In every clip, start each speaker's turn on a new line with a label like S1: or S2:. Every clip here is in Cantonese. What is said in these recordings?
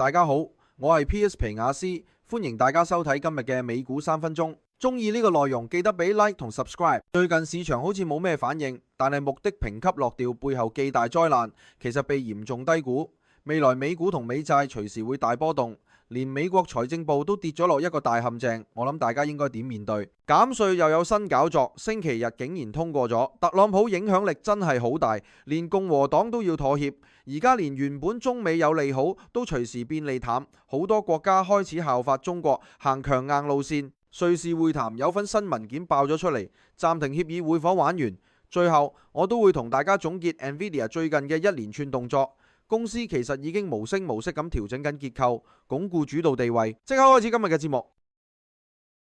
S1: 大家好，我係 PS 皮亞斯，歡迎大家收睇今日嘅美股3分鐘。中意呢個內容記得俾 like 同 subscribe。最近市場好似冇咩反應，但係穆迪評級落調背後既大災難，其實被嚴重低估。未來美股同美債隨時會大波動，連美國財政部都跌咗落一個大陷阱，我諗大家應該點面對？減稅又有新搞作，星期日竟然通過咗，特朗普影響力真係好大，連共和黨都要妥協。而家連原本中美有利好都隨時變利淡，好多國家開始效法中國行強硬路線。瑞士會談有份新文件爆咗出嚟，暫停協議會否玩完？最後我都會同大家總結 NVIDIA 最近嘅一連串動作。公司其實已經無聲無息咁調整緊結構，鞏固主導地位。即刻開始今日嘅節目。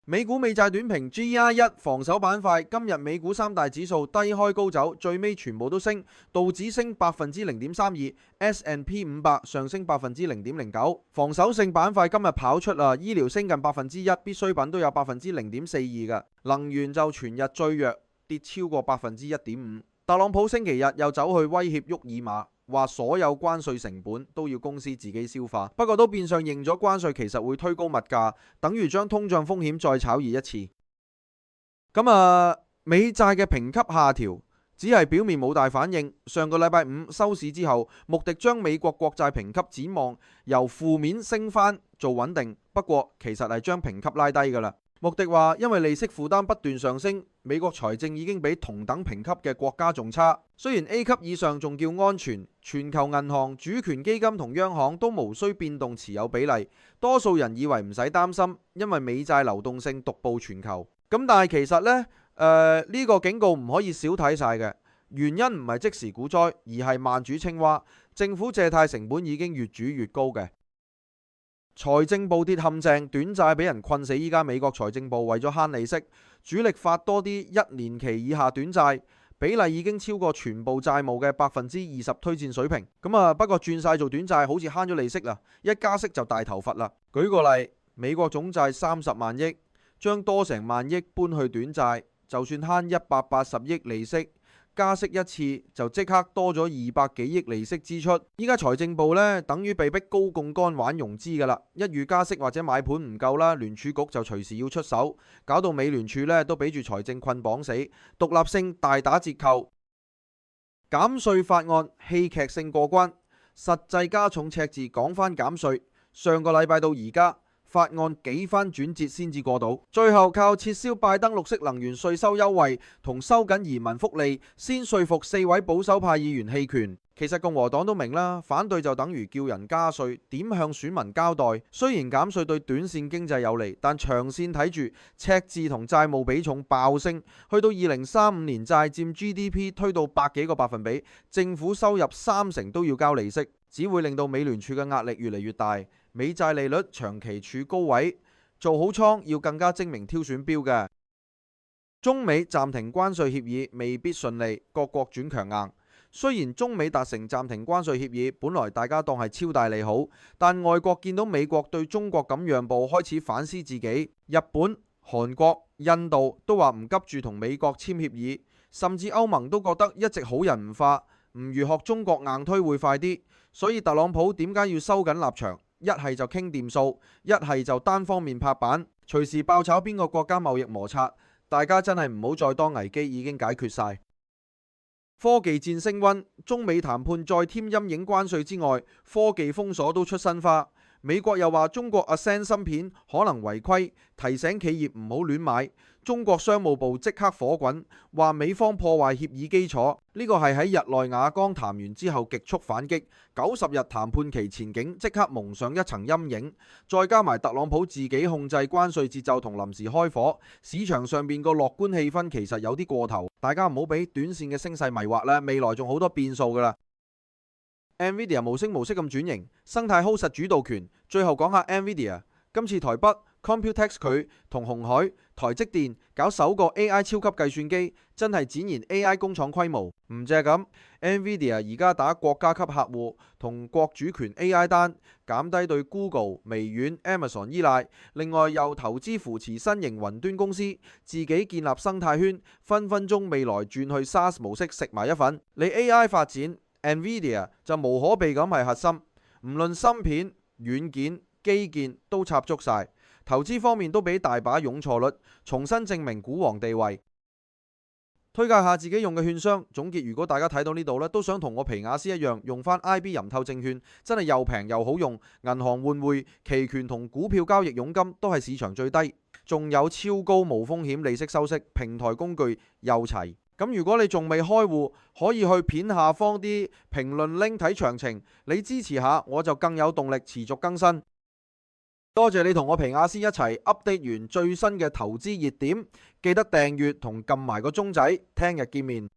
S1: 美股美債短評 GR1 防守板塊，今日美股三大指數低開高走，最尾全部都升，道指升0.32%，S&P 500上升0.09%。防守性板塊今日跑出醫療升近1%，必需品都有0.42%嘅，能源就全日最弱，跌超過1.5%。特朗普星期日又走去威脅沃爾瑪，話所有關稅成本都要公司自己消化，不過都變相認咗關稅其實會推高物價，等於將通脹風險再炒熱一次。美債嘅評級下調只係表面冇大反應。上個禮拜五收市之後，穆迪將美國國債評級展望由負面升翻做穩定，不過其實係將評級拉低㗎啦。穆迪話，因為利息負擔不斷上升，美國財政已經比同等評級嘅國家仲差。雖然 A 級以上仲叫安全，全球銀行、主權基金同央行都無需變動持有比例，多數人以為唔使擔心，因為美債流動性獨步全球。但係其實呢個警告唔可以少睇晒嘅，原因唔係即時股災，而係慢煮青蛙。政府借貸成本已經越煮越高嘅。財政部跌陷阱，短債俾人困死。依家美國財政部為咗慳利息，主力發多啲1年期以下短債，比例已經超過全部債務嘅20%推薦水平。不過轉晒做短債好似慳咗利息啦，一加息就大頭佛啦。舉個例，美國總債30萬億，將多成萬億搬去短債，就算慳180億利息，加息一次就即刻多咗200幾億利息支出。依家財政部呢，等於被逼高槓桿玩融資噶啦，一遇加息或者買盤唔夠啦，聯儲局就隨時要出手，搞到美聯儲呢都俾住財政困綁死，獨立性大打折扣。減稅法案戲劇性過關，實際加重赤字。講翻減稅，上個禮拜到而家，法案幾番轉折先至過到，最後靠撤銷拜登綠色能源稅收優惠同收緊移民福利，先說服4位保守派議員棄權。其實共和黨都明啦，反對就等於叫人加稅，點向選民交代？雖然減稅對短線經濟有利，但長線睇住赤字同債務比重爆升，去到2035年債佔 GDP 推到100幾個百分比，政府收入30%都要交利息，只會令到美聯儲嘅壓力越嚟越大。美債利率長期處高位，做好倉要更加精明挑選標嘅。中美暫停關稅協議未必順利，各國轉強硬。雖然中美達成暫停關稅協議，本來大家當係超大利好，但外國見到美國對中國咁讓步，開始反思自己。日本、韓國、印度都話唔急住同美國簽協議，甚至歐盟都覺得一直好人唔化，唔如學中國硬推會快啲。所以特朗普點解要收緊立場？一係就傾掂數，一係就單方面拍板，隨時爆炒邊個國家貿易摩擦。大家真係唔好再當危機已經解決晒。科技戰升溫，中美談判再添陰影關稅之外，科技封鎖都出新花。美國又話中國 Ascend 芯片可能違規，提醒企業唔好亂買。中國商務部即刻火滾，話美方破壞協議基礎。呢個係喺日內瓦剛談完之後極速反擊，90日談判期前景即刻蒙上一層陰影。再加埋特朗普自己控制關稅節奏同臨時開火，市場上邊個樂觀氣氛其實有啲過頭。大家唔好俾短線嘅升勢迷惑啦，未來仲好多變數噶啦。NVIDIA 無聲無息咁轉型，生態 hold 實主導權。最後講下 NVIDIA， 今次台北 Computex 佢同鴻海、台積電搞首個 AI 超級計算機，真係展現 AI 工廠規模。唔淨係咁 ，NVIDIA 而家打國家級客戶同國主權 AI 單，減低對 Google、微軟、Amazon 依賴。另外又投資扶持新型雲端公司，自己建立生態圈，分分鐘未來轉去 SaaS 模式食埋一份。你 AI 發展，NVIDIA 就無可避咁係核心，唔論芯片、軟件、基建都插足晒，投資方面都俾大把容錯率，重新證明股王地位。推介下自己用嘅券商。總結，如果大家睇到呢度咧，都想同我皮亞斯一樣用翻 IB 人透證券，真係又平又好用，銀行換匯、期權同股票交易佣金都係市場最低，仲有超高無風險利息收息，平台工具又齊。咁如果你仲未開戶，可以去片下方啲評論 link 睇詳情，你支持下我就更有動力持續更新。多謝你同我皮亞斯一齊 update 完最新嘅投資熱點，記得訂閱同撳埋個鐘仔，聽日見面。